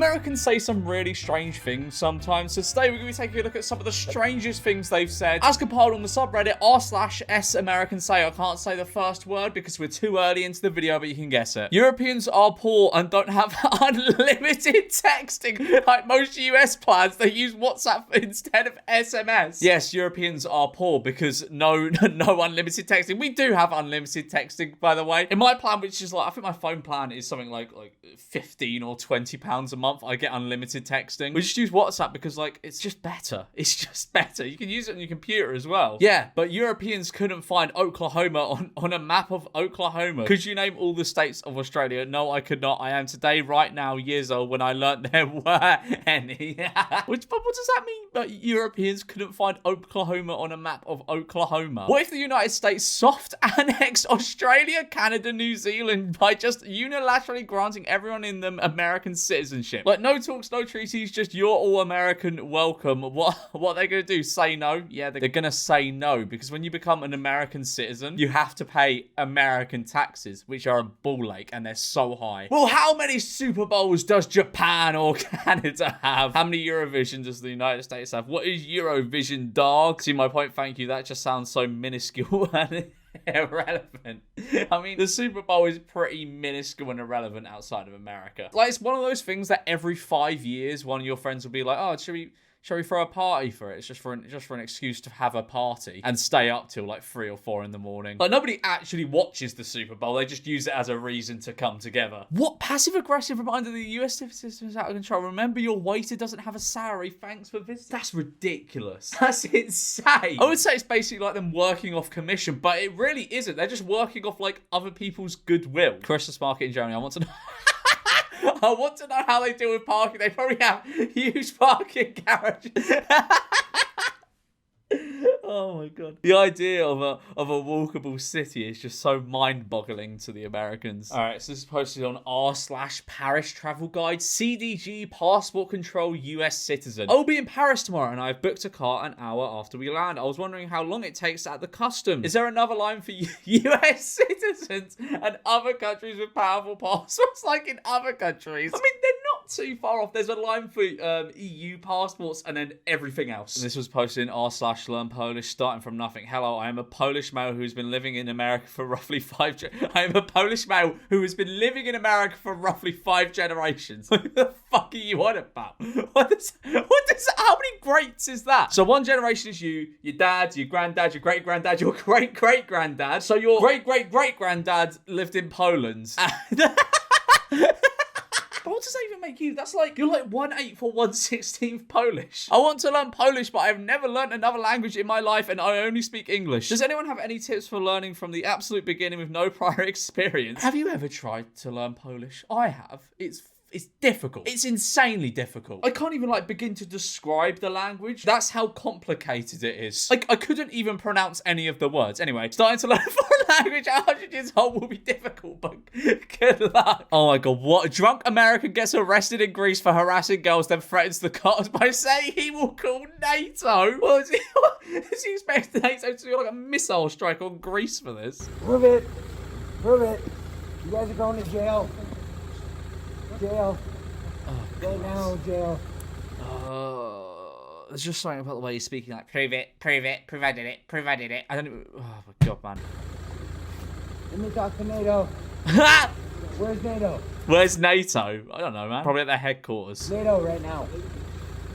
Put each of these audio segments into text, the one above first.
Americans say some really strange things sometimes, so today we're going to be taking a look at some of the strangest things they've said, as compiled on the subreddit r/s/Americansay. I can't say the first word because we're too early into the video, but you can guess it. Europeans are poor and don't have unlimited texting like most US plans. They use WhatsApp instead of SMS. Yes, Europeans are poor because no unlimited texting. We do have unlimited texting, by the way. In my plan, which is like, I think my phone plan is something like 15 or 20 pounds a month, I get unlimited texting. We just use WhatsApp because like it's just better. It's just better. You can use it on your computer as well. Yeah, but Europeans couldn't find Oklahoma on a map of Oklahoma. Could you name all the states of Australia? No, I could not. I am today, right now, years old when I learned there were any. But what does that mean? That Europeans couldn't find Oklahoma on a map of Oklahoma? What if the United States soft annexed Australia, Canada, New Zealand by just unilaterally granting everyone in them American citizenship? Like, no talks, no treaties, just you're all American, welcome. What are they gonna do? Say no? Yeah, they're gonna say no, because when you become an American citizen, you have to pay American taxes, which are a ball ache, and they're so high. Well, how many Super Bowls does Japan or Canada have? How many Eurovision does the United States have? What is Eurovision, dog? See my point? Thank you. That just sounds so minuscule and irrelevant. I mean, the Super Bowl is pretty minuscule and irrelevant outside of America. Like, it's one of those things that every 5 years, one of your friends will be like, oh, shall we throw a party for it? It's just for an excuse to have a party and stay up till like 3 or 4 in the morning. Like, nobody actually watches the Super Bowl. They just use it as a reason to come together. What passive-aggressive reminder? The US system is out of control. Remember, your waiter doesn't have a salary. Thanks for visiting. That's ridiculous. That's insane. I would say it's basically like them working off commission, but it really isn't. They're just working off like other people's goodwill. Christmas market in Germany. I want to know. I want to know how they deal with parking. They probably have huge parking garages. Oh my god. The idea of a walkable city is just so mind-boggling to the Americans. Alright, so this is posted on r/Paris travel guide. CDG passport control US citizen. I'll be in Paris tomorrow and I've booked a car an hour after we land. I was wondering how long it takes at the customs. Is there another line for US citizens and other countries with powerful passports like in other countries? I mean, they're not too far off. There's a line for EU passports and then everything else. And this was posted in r/learn Polish, starting from nothing. Hello, I am a Polish male who's been living in America for roughly 5 I am a Polish male who has been living in America for roughly 5 generations. What the fuck are you on about? How many greats is that? So 1 generation is you, your dad, your granddad, your great-granddad, your great-great-granddad. So your great-great-great-granddad lived in Poland. But what does that even make you? That's like, you're like 1/8 or 1/16 Polish. I want to learn Polish, but I've never learned another language in my life and I only speak English. Does anyone have any tips for learning from the absolute beginning with no prior experience? Have you ever tried to learn Polish? I have. It's difficult. It's insanely difficult. I can't even like begin to describe the language. That's how complicated it is. Like, I couldn't even pronounce any of the words. Anyway, starting to learn a foreign language at 100 years old will be difficult, but good luck. Oh my god, what? A drunk American gets arrested in Greece for harassing girls, then threatens the cops by saying he will call NATO. What is he expecting NATO to do like a missile strike on Greece for this? Prove it. Prove it. You guys are going to jail. Jail. Oh, Go now, jail. There's just something about the way you're speaking, like, prove it, provided it. I don't even, oh my god, man. Let me talk to NATO. Where's NATO? Where's NATO? I don't know, man. Probably at their headquarters. NATO right now.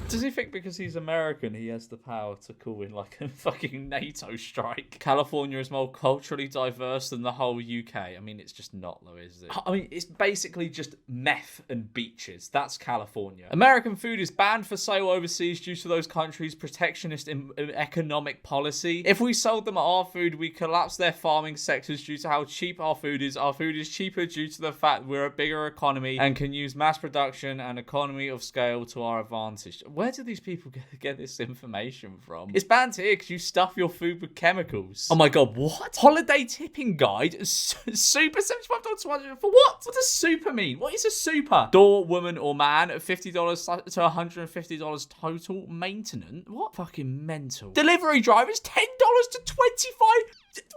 Does he think because he's American, he has the power to call in like a fucking NATO strike? California is more culturally diverse than the whole UK. I mean, it's just not, though, is it? I mean, it's basically just meth and beaches. That's California. American food is banned for sale overseas due to those countries' protectionist economic policy. If we sold them our food, we collapse their farming sectors due to how cheap our food is. Our food is cheaper due to the fact we're a bigger economy and can use mass production and economy of scale to our advantage. Where do these people get this information from? It's banned here because you stuff your food with chemicals. Oh my god, what? Holiday tipping guide? Super $75 for what? What does super mean? What is a super? Door, woman, or man at $50 to $150 total maintenance? What? Fucking mental. Delivery drivers $10 to $25.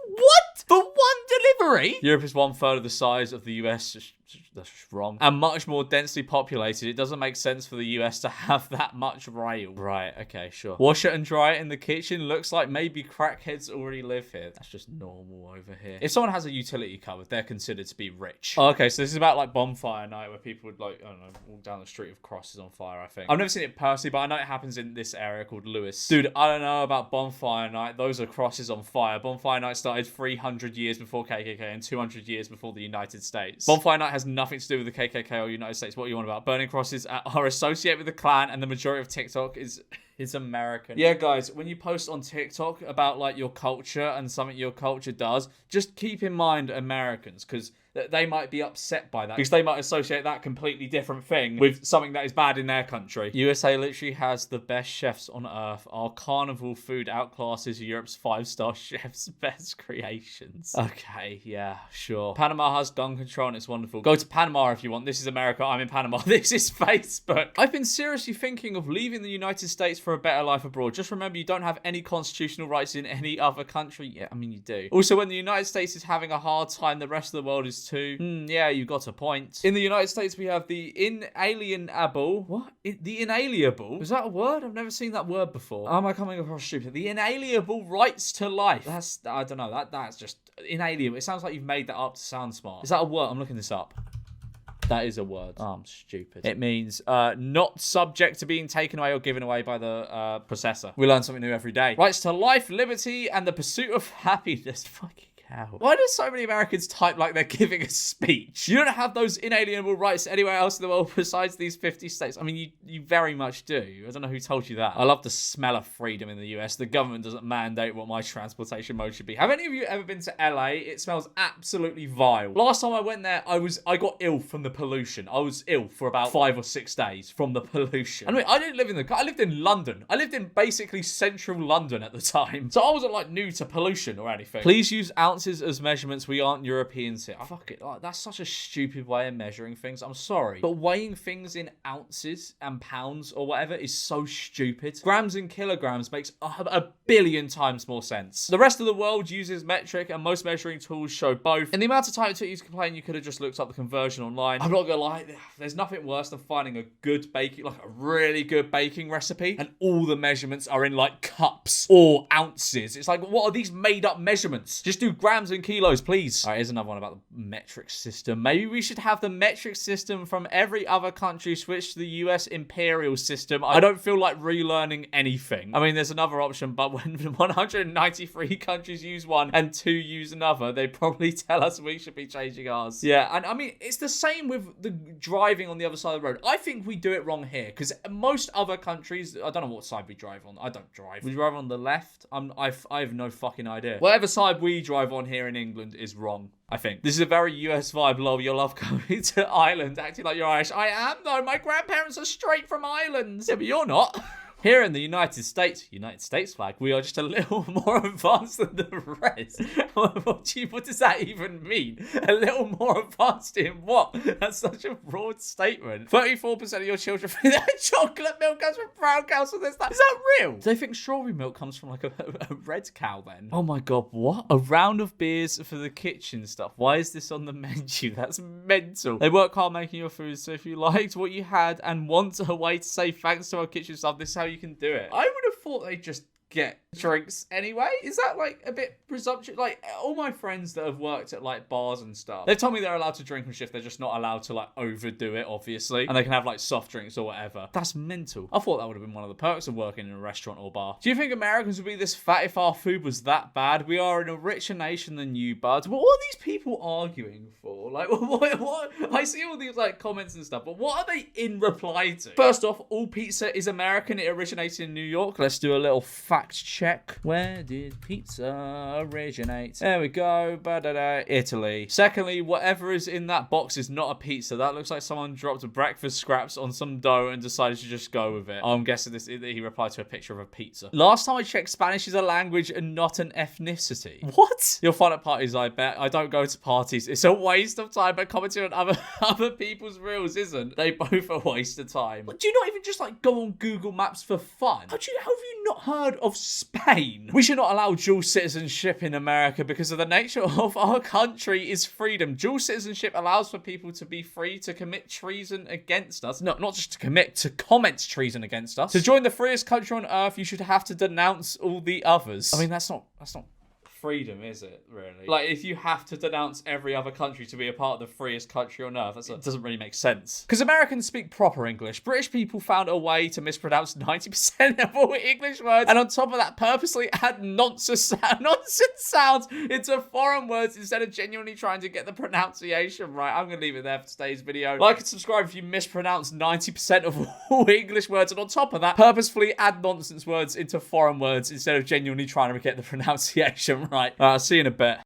What? What? For one delivery? Europe is 1/3 of the size of the US. That's just wrong. And much more densely populated. It doesn't make sense for the US to have that much rail. Right, okay, sure. Wash it and dry it in the kitchen. Looks like maybe crackheads already live here. That's just normal over here. If someone has a utility cupboard, they're considered to be rich. Oh, okay, so this is about like bonfire night where people would like, I don't know, walk down the street with crosses on fire, I think. I've never seen it personally, but I know it happens in this area called Lewis. Dude, I don't know about bonfire night. Those are crosses on fire. Bonfire night started 300 years before KKK and 200 years before the United States. Bonfire night has nothing to do with the KKK or United States. What are you on about? Burning crosses are associated with the Klan, and the majority of TikTok is American. Yeah, guys, when you post on TikTok about like your culture and something your culture does, just keep in mind Americans, because they might be upset by that, because they might associate that completely different thing with something that is bad in their country. USA literally has the best chefs on earth. Our carnival food outclasses Europe's 5-star chefs' best creations. Okay, yeah, sure. Panama has gun control and it's wonderful. Go to Panama if you want. This is America. I'm in Panama. This is Facebook. I've been seriously thinking of leaving the United States for a better life abroad. Just remember, you don't have any constitutional rights in any other country. Yeah, I mean, you do. Also, when the United States is having a hard time, the rest of the world is too. Yeah, you got a point. In the United States, we have the inalienable. What? The inalienable? Is that a word? I've never seen that word before. Am I coming across stupid? The inalienable rights to life. That's, I don't know. That's just inalienable. It sounds like you've made that up to sound smart. Is that a word? I'm looking this up. That is a word. Oh, I'm stupid. It means not subject to being taken away or given away by the possessor. We learn something new every day. Rights to life, liberty, and the pursuit of happiness. Fucking hell. Why do so many Americans type like they're giving a speech? You don't have those inalienable rights anywhere else in the world besides these 50 states. I mean, you very much do. I don't know who told you that. I love the smell of freedom in the US. The government doesn't mandate what my transportation mode should be. Have any of you ever been to LA? It smells absolutely vile. Last time I went there, I got ill from the pollution. I was ill for about 5 or 6 days from the pollution. I mean, I didn't live in I lived in London. I lived in basically central London at the time. So I wasn't like new to pollution or anything. Please use ounces as measurements. We aren't Europeans here. Oh, fuck it. Like, that's such a stupid way of measuring things. I'm sorry. But weighing things in ounces and pounds or whatever is so stupid. Grams and kilograms makes a billion times more sense. The rest of the world uses metric, and most measuring tools show both. In the amount of time it took you to complain, you could have just looked up the conversion online. I'm not gonna lie, there's nothing worse than finding a good baking, like a really good baking recipe, and all the measurements are in like cups or ounces. It's like, what are these made up measurements? Just do grams and kilos, please. All right, here's another one about the metric system. Maybe we should have the metric system from every other country switch to the US imperial system. I don't feel like relearning anything. I mean, there's another option, but when 193 countries use one and 2 use another, they probably tell us we should be changing ours. Yeah, and I mean, it's the same with the driving on the other side of the road. I think we do it wrong here, because most other countries, I don't know what side we drive on. I don't drive. We drive on the left. I have no fucking idea. Whatever side we drive on here in England is wrong, I think. This is a very US vibe, lol. You love coming to Ireland, acting like you're Irish. I am, though. My grandparents are straight from Ireland. Yeah, but you're not. Here in the United States flag, we are just a little more advanced than the rest. What does that even mean? A little more advanced in what? That's such a broad statement. 34% of your children think that chocolate milk comes from brown cows. Is that real? Do they think strawberry milk comes from like a red cow then? Oh my god, what? A round of beers for the kitchen stuff. Why is this on the menu? That's mental. They work hard making your food, so if you liked what you had and want a way to say thanks to our kitchen stuff, this is how you can do it. I would have thought they'd just get drinks anyway. Is that like a bit presumptuous? Like, all my friends that have worked at like bars and stuff, they've told me they're allowed to drink and shift. They're just not allowed to like overdo it, obviously, and they can have like soft drinks or whatever. That's mental. I thought that would have been one of the perks of working in a restaurant or bar. Do you think Americans would be this fat if our food was that bad? We are in a richer nation than you, buds. What are these people arguing for? Like, what? I see all these like comments and stuff, but what are they in reply to? First off, all pizza is American. It originated in New York. Let's do a little fact check. Where did pizza originate? There we go. Italy. Secondly, whatever is in that box is not a pizza. That looks like someone dropped breakfast scraps on some dough and decided to just go with it. I'm guessing he replied to a picture of a pizza. Last time I checked, Spanish is a language and not an ethnicity. What? You'll find at parties, I bet. I don't go to parties. It's a waste of time, but commenting on other people's reels isn't. They both are a waste of time. Do you not even just like go on Google Maps for fun? Have you not heard of of Spain. We should not allow dual citizenship in America because of the nature of our country is freedom. Dual citizenship allows for people to be free to commit treason against us. No, not just to commit, to comment treason against us. To join the freest country on earth, you should have to denounce all the others. I mean, that's not freedom, is it, really? Like, if you have to denounce every other country to be a part of the freest country on earth, that doesn't really make sense. Because Americans speak proper English. British people found a way to mispronounce 90% of all English words, and on top of that, purposely add nonsense sounds into foreign words instead of genuinely trying to get the pronunciation right. I'm going to leave it there for today's video. Like and subscribe if you mispronounce 90% of all English words, and on top of that, purposefully add nonsense words into foreign words instead of genuinely trying to get the pronunciation right. I'll see you in a bit.